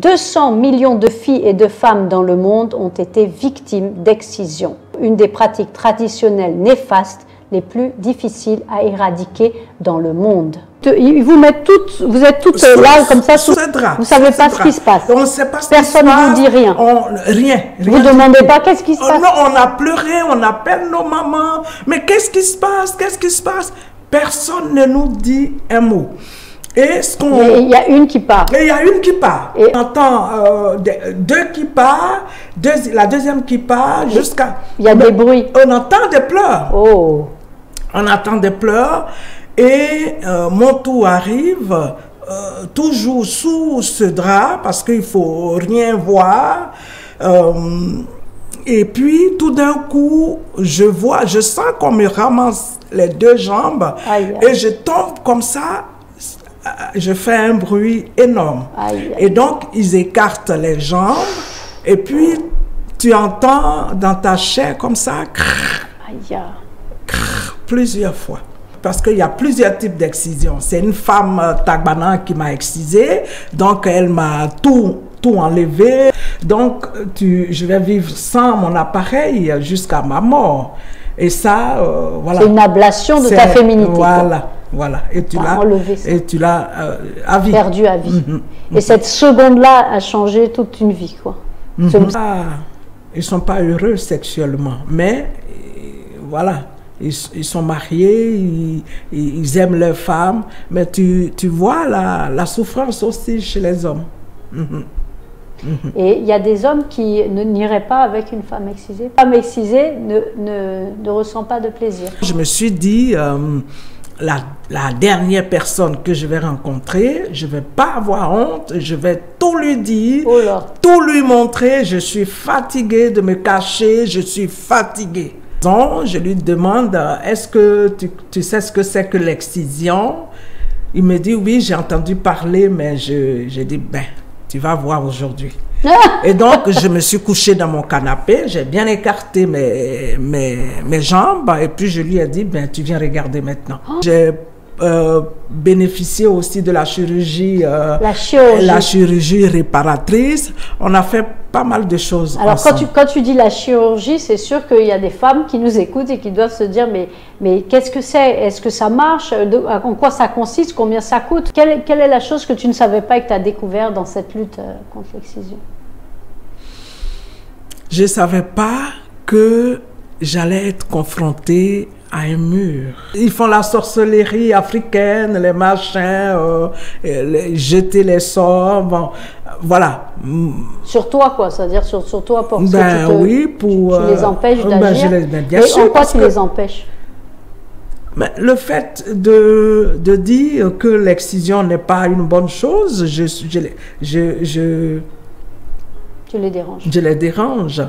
200 millions de filles et de femmes dans le monde ont été victimes d'excision, une des pratiques traditionnelles néfastes les plus difficiles à éradiquer dans le monde. Ils vous mettent toutes, vous êtes toutes là comme ça, vous ne savez pas ce qui se passe. On ne sait pas ce Personne ne vous dit rien. Rien. Vous ne demandez pas qu'est-ce qui se passe. Non, on a pleuré, on appelle nos mamans. Mais qu'est-ce qui se passe? Qu'est-ce qui se passe? Personne ne nous dit un mot. Et il y a une qui part. Et il y a une qui part. Et on entend deux qui partent, la deuxième qui part, jusqu'à... Il y a des bruits. On entend des pleurs. Oh. On entend des pleurs. Et mon tour arrive, toujours sous ce drap, parce qu'il ne faut rien voir. Et puis, tout d'un coup, je sens qu'on me ramasse les deux jambes. Aïe. Et je tombe comme ça. Je fais un bruit énorme. Aïe. Et donc, ils écartent les jambes. Et puis, tu entends dans ta chair comme ça, Aïe. Plusieurs fois. Parce qu'il y a plusieurs types d'excision. C'est une femme Tagbana qui m'a excisé. Donc, elle m'a tout enlevé. Donc, je vais vivre sans mon appareil jusqu'à ma mort. Et ça, voilà. C'est une ablation de ta féminité. Voilà. Et tu l'as à vie. Perdu à vie. Et cette seconde-là a changé toute une vie, quoi. Ils ne sont pas heureux sexuellement, mais voilà. Ils sont mariés, ils aiment leur femme, mais tu vois la souffrance aussi chez les hommes. Et il y a des hommes qui n'iraient pas avec une femme excisée. Une femme excisée ne ressent pas de plaisir. Je me suis dit, la dernière personne que je vais rencontrer, je ne vais pas avoir honte, je vais tout lui dire, tout lui montrer. Je suis fatiguée de me cacher, je suis fatiguée. Donc, je lui demande, est-ce que tu sais ce que c'est que l'excision? Il me dit, oui, j'ai entendu parler, mais j'ai dit, ben, tu vas voir aujourd'hui. Et donc, je me suis couchée dans mon canapé, j'ai bien écarté mes jambes, et puis je lui ai dit, ben, tu viens regarder maintenant. J'ai bénéficié aussi de la chirurgie réparatrice. On a fait pas mal de choses. Alors, ensemble. quand tu dis la chirurgie, c'est sûr qu'il y a des femmes qui nous écoutent et qui doivent se dire, mais qu'est-ce que c'est? Est-ce que ça marche? En quoi ça consiste? Combien ça coûte? Quelle est la chose que tu ne savais pas et que tu as découvert dans cette lutte contre l'excision? Je ne savais pas que j'allais être confrontée à un mur. Ils font la sorcellerie africaine, les machins, jeter les sorts, bon, voilà. Sur toi, quoi, c'est-à-dire sur toi pour tu les empêches d'agir. Bien sûr, en quoi tu les empêches? Mais le fait de dire que l'excision n'est pas une bonne chose, Tu les déranges. Je les dérange.